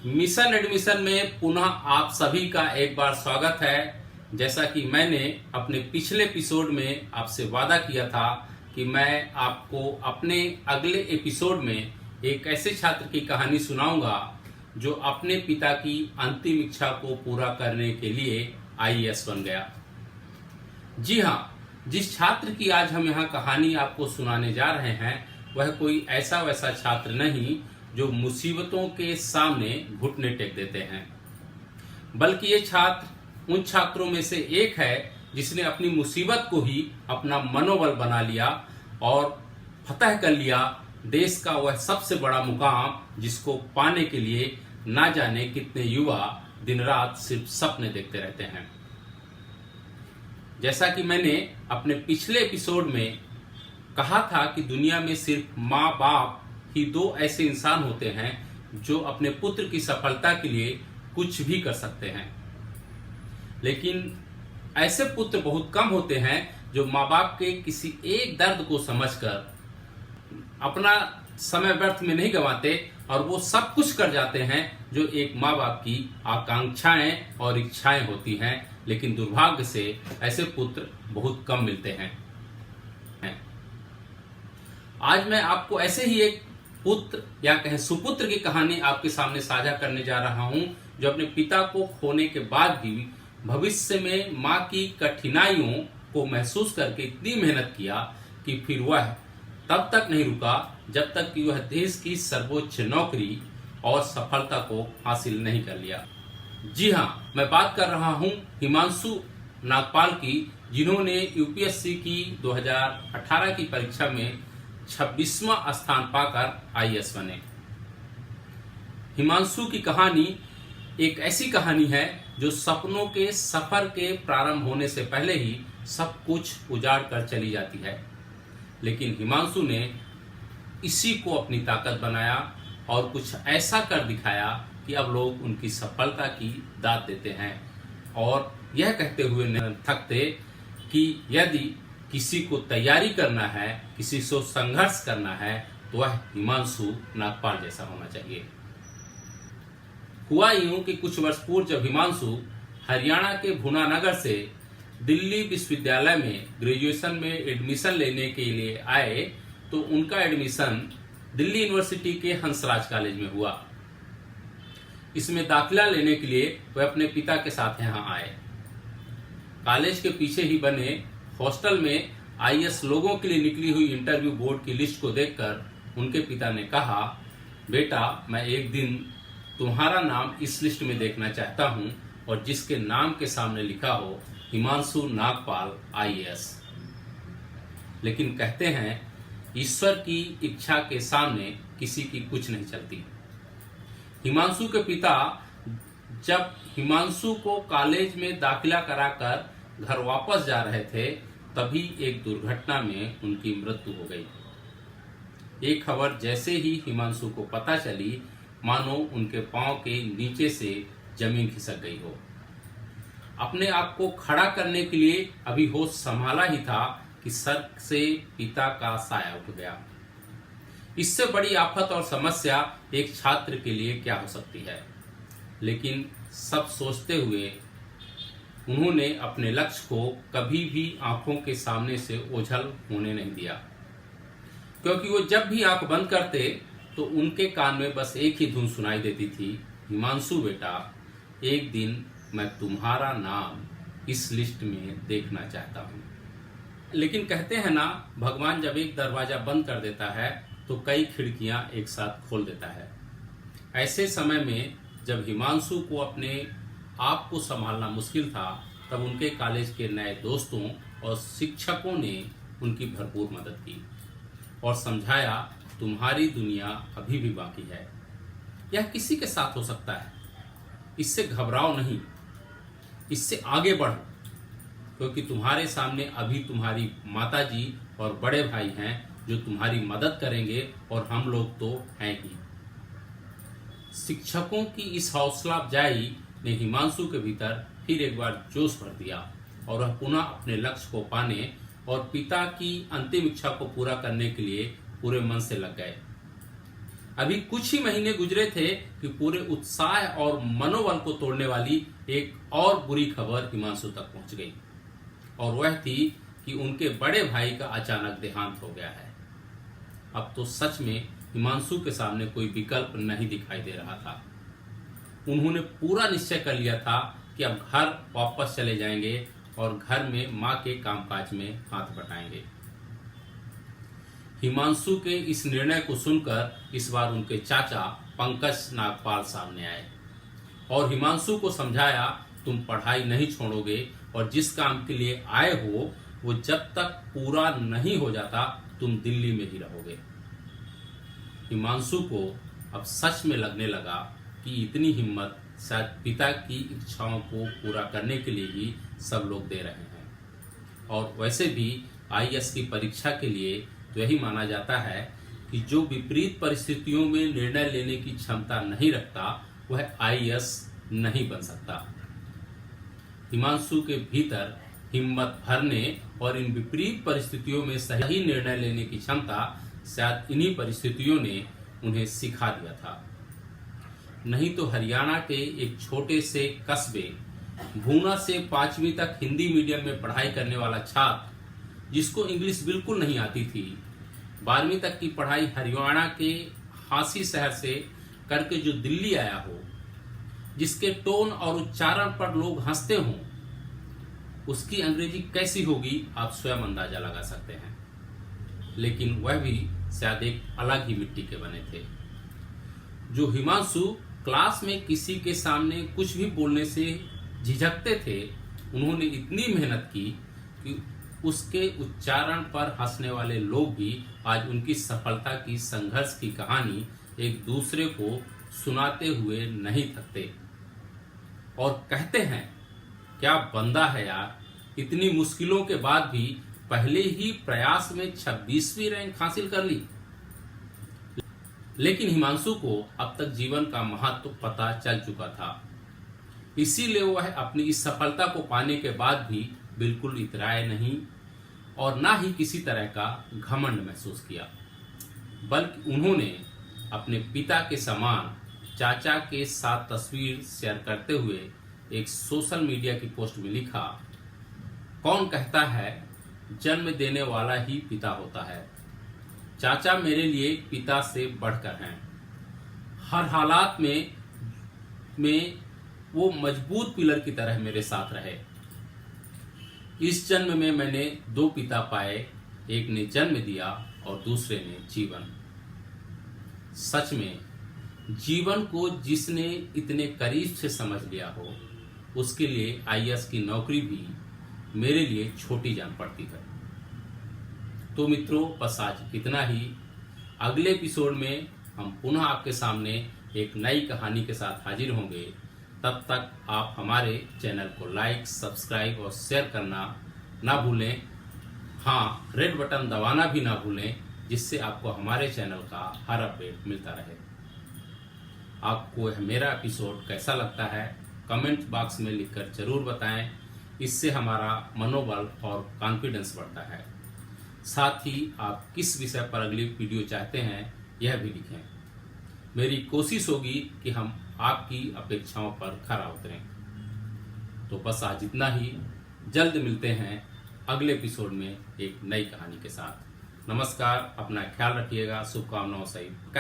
Mission admission में पुनः आप सभी का एक बार स्वागत है। जैसा कि मैंने अपने पिछले एपिसोड में आपसे वादा किया था कि मैं आपको अपने अगले एपिसोड में एक ऐसे छात्र की कहानी सुनाऊंगा जो अपने पिता की अंतिम इच्छा को पूरा करने के लिए आईएएस बन गया। जी हाँ, जिस छात्र की आज हम यहाँ कहानी आपको सुनाने जा रहे हैं वह कोई ऐसा वैसा छात्र नहीं जो मुसीबतों के सामने घुटने टेक देते हैं, बल्कि ये छात्र उन छात्रों में से एक है जिसने अपनी मुसीबत को ही अपना मनोबल बना लिया और फतह कर लिया देश का वह सबसे बड़ा मुकाम जिसको पाने के लिए ना जाने कितने युवा दिन रात सिर्फ सपने देखते रहते हैं। जैसा कि मैंने अपने पिछले एपिसोड में कहा था कि दुनिया में सिर्फ माँ बाप ही दो ऐसे इंसान होते हैं जो अपने पुत्र की सफलता के लिए कुछ भी कर सकते हैं, लेकिन ऐसे पुत्र बहुत कम होते हैं जो माँ बाप के किसी एक दर्द को समझकर अपना समय व्यर्थ में नहीं गंवाते और वो सब कुछ कर जाते हैं जो एक माँ बाप की आकांक्षाएं और इच्छाएं होती हैं, लेकिन दुर्भाग्य से ऐसे पुत्र बहुत कम मिलते हैं। आज मैं आपको ऐसे ही एक पुत्र या कहें सुपुत्र की कहानी आपके सामने साझा करने जा रहा हूं जो अपने पिता को खोने के बाद भी भविष्य में मां की कठिनाइयों को महसूस करके इतनी मेहनत किया कि फिर वह तब तक नहीं रुका जब तक कि वह देश की सर्वोच्च नौकरी और सफलता को हासिल नहीं कर लिया। जी हाँ, मैं बात कर रहा हूं हिमांशु नागपाल की, जिन्होंने यूपीएससी की 2018 की परीक्षा में 26वां स्थान पाकर आईएएस बने। हिमांशु की कहानी एक ऐसी कहानी है जो सपनों के सफर के प्रारंभ होने से पहले ही सब कुछ उजाड़ कर चली जाती है, लेकिन हिमांशु ने इसी को अपनी ताकत बनाया और कुछ ऐसा कर दिखाया कि अब लोग उनकी सफलता की दाद देते हैं और यह कहते हुए नहीं थकते कि यदि किसी को तैयारी करना है, किसी से संघर्ष करना है तो वह हिमांशु नागपाल जैसा होना चाहिए। हुआ यूं कि कुछ वर्ष पूर्व जब हिमांशु हरियाणा के भुनानगर से दिल्ली विश्वविद्यालय में ग्रेजुएशन में एडमिशन लेने के लिए आए तो उनका एडमिशन दिल्ली यूनिवर्सिटी के हंसराज कॉलेज में हुआ। इसमें दाखिला लेने के लिए वह अपने पिता के साथ यहाँ आए। कॉलेज के पीछे ही बने हॉस्टल में आईएएस लोगों के लिए निकली हुई इंटरव्यू बोर्ड की लिस्ट को देखकर उनके पिता ने कहा, बेटा मैं एक दिन तुम्हारा नाम इस लिस्ट में देखना चाहता हूं और जिसके नाम के सामने लिखा हो हिमांशु नागपाल आईएएस। लेकिन कहते हैं ईश्वर की इच्छा के सामने किसी की कुछ नहीं चलती। हिमांशु के पिता जब हिमांशु को कॉलेज में दाखिला कराकर घर वापस जा रहे थे तभी एक दुर्घटना में उनकी मृत्यु हो गई। एक खबर जैसे ही हिमांशु को पता चली मानो उनके पांव के नीचे से जमीन खिसक गई हो। अपने आप को खड़ा करने के लिए अभी होश संभाला ही था कि सर से पिता का साया उठ गया। इससे बड़ी आफत और समस्या एक छात्र के लिए क्या हो सकती है, लेकिन सब सोचते हुए उन्होंने अपने लक्ष्य को कभी भी आंखों के सामने से ओझल होने नहीं दिया, क्योंकि वो जब भी आंख बंद करते तो उनके कान में बस एक ही धुन सुनाई देती थी, हिमांशु बेटा एक दिन मैं तुम्हारा नाम इस लिस्ट में देखना चाहता हूँ। लेकिन कहते हैं ना, भगवान जब एक दरवाजा बंद कर देता है तो कई खिड़कियां एक साथ खोल देता है। ऐसे समय में जब हिमांशु को अपने आप को संभालना मुश्किल था तब उनके कॉलेज के नए दोस्तों और शिक्षकों ने उनकी भरपूर मदद की और समझाया तुम्हारी दुनिया अभी भी बाकी है, यह किसी के साथ हो सकता है, इससे घबराओ नहीं, इससे आगे बढ़ो, क्योंकि तुम्हारे सामने अभी तुम्हारी माताजी और बड़े भाई हैं जो तुम्हारी मदद करेंगे और हम लोग तो हैं ही। शिक्षकों की इस हौसला अफजाई ने हिमांशु के भीतर फिर एक बार जोश भर दिया और वह पुनः अपने लक्ष्य को पाने और पिता की अंतिम इच्छा को पूरा करने के लिए पूरे मन से लग गए। अभी कुछ ही महीने गुजरे थे कि पूरे उत्साह और मनोबल को तोड़ने वाली एक और बुरी खबर हिमांशु तक पहुंच गई, और वह थी कि उनके बड़े भाई का अचानक देहांत हो गया है। अब तो सच में हिमांशु के सामने कोई विकल्प नहीं दिखाई दे रहा था। उन्होंने पूरा निश्चय कर लिया था कि अब घर वापस चले जाएंगे और घर में मां के कामकाज में हाथ बटाएंगे। हिमांशु के इस निर्णय को सुनकर इस बार उनके चाचा पंकज नागपाल सामने आए और हिमांशु को समझाया, तुम पढ़ाई नहीं छोड़ोगे और जिस काम के लिए आए हो वो जब तक पूरा नहीं हो जाता तुम दिल्ली में ही रहोगे। हिमांशु को अब सच में लगने लगा कि इतनी हिम्मत शायद पिता की इच्छाओं को पूरा करने के लिए ही सब लोग दे रहे हैं। और वैसे भी आईएएस की परीक्षा के लिए तो यही माना जाता है कि जो विपरीत परिस्थितियों में निर्णय लेने की क्षमता नहीं रखता वह आईएएस नहीं बन सकता। हिमांशु के भीतर हिम्मत भरने और इन विपरीत परिस्थितियों में सही निर्णय लेने की क्षमता शायद इन्हीं परिस्थितियों ने उन्हें सिखा दिया था। नहीं तो हरियाणा के एक छोटे से कस्बे भूना से 5वीं तक हिंदी मीडियम में पढ़ाई करने वाला छात्र जिसको इंग्लिश बिल्कुल नहीं आती थी, 12वीं तक की पढ़ाई हरियाणा के हांसी शहर से करके जो दिल्ली आया हो, जिसके टोन और उच्चारण पर लोग हंसते हों, उसकी अंग्रेजी कैसी होगी आप स्वयं अंदाजा लगा सकते हैं। लेकिन वह भी शायद एक अलग ही मिट्टी के बने थे। जो हिमांशु क्लास में किसी के सामने कुछ भी बोलने से झिझकते थे, उन्होंने इतनी मेहनत की कि उसके उच्चारण पर हंसने वाले लोग भी आज उनकी सफलता की संघर्ष की कहानी एक दूसरे को सुनाते हुए नहीं थकते और कहते हैं, क्या बंदा है यार, इतनी मुश्किलों के बाद भी पहले ही प्रयास में 26वीं रैंक हासिल कर ली। लेकिन हिमांशु को अब तक जीवन का महत्व पता चल चुका था, इसीलिए वह अपनी इस सफलता को पाने के बाद भी बिल्कुल इतराए नहीं और ना ही किसी तरह का घमंड महसूस किया, बल्कि उन्होंने अपने पिता के समान चाचा के साथ तस्वीर शेयर करते हुए एक सोशल मीडिया की पोस्ट में लिखा, कौन कहता है जन्म देने वाला ही पिता होता है। चाचा मेरे लिए पिता से बढ़कर हैं। हर हालात में वो मजबूत पिलर की तरह मेरे साथ रहे। इस जन्म में मैंने 2 पिता पाए, एक ने जन्म दिया और दूसरे ने जीवन। सच में जीवन को जिसने इतने करीब से समझ लिया हो, उसके लिए आईएएस की नौकरी भी मेरे लिए छोटी जान पड़ती है। तो मित्रों, बस आज इतना ही। अगले एपिसोड में हम पुनः आपके सामने एक नई कहानी के साथ हाजिर होंगे। तब तक आप हमारे चैनल को लाइक, सब्सक्राइब और शेयर करना ना भूलें। हाँ, रेड बटन दबाना भी ना भूलें, जिससे आपको हमारे चैनल का हर अपडेट मिलता रहे। आपको यह मेरा एपिसोड कैसा लगता है कमेंट बॉक्स में लिखकर जरूर बताएं। इससे हमारा मनोबल और कॉन्फिडेंस बढ़ता है। साथ ही आप किस विषय पर अगली वीडियो चाहते हैं यह भी लिखें। मेरी कोशिश होगी कि हम आपकी अपेक्षाओं पर खरा उतरें। तो बस आज इतना ही। जल्द मिलते हैं अगले एपिसोड में एक नई कहानी के साथ। नमस्कार, अपना ख्याल रखिएगा, शुभकामनाओं सहित।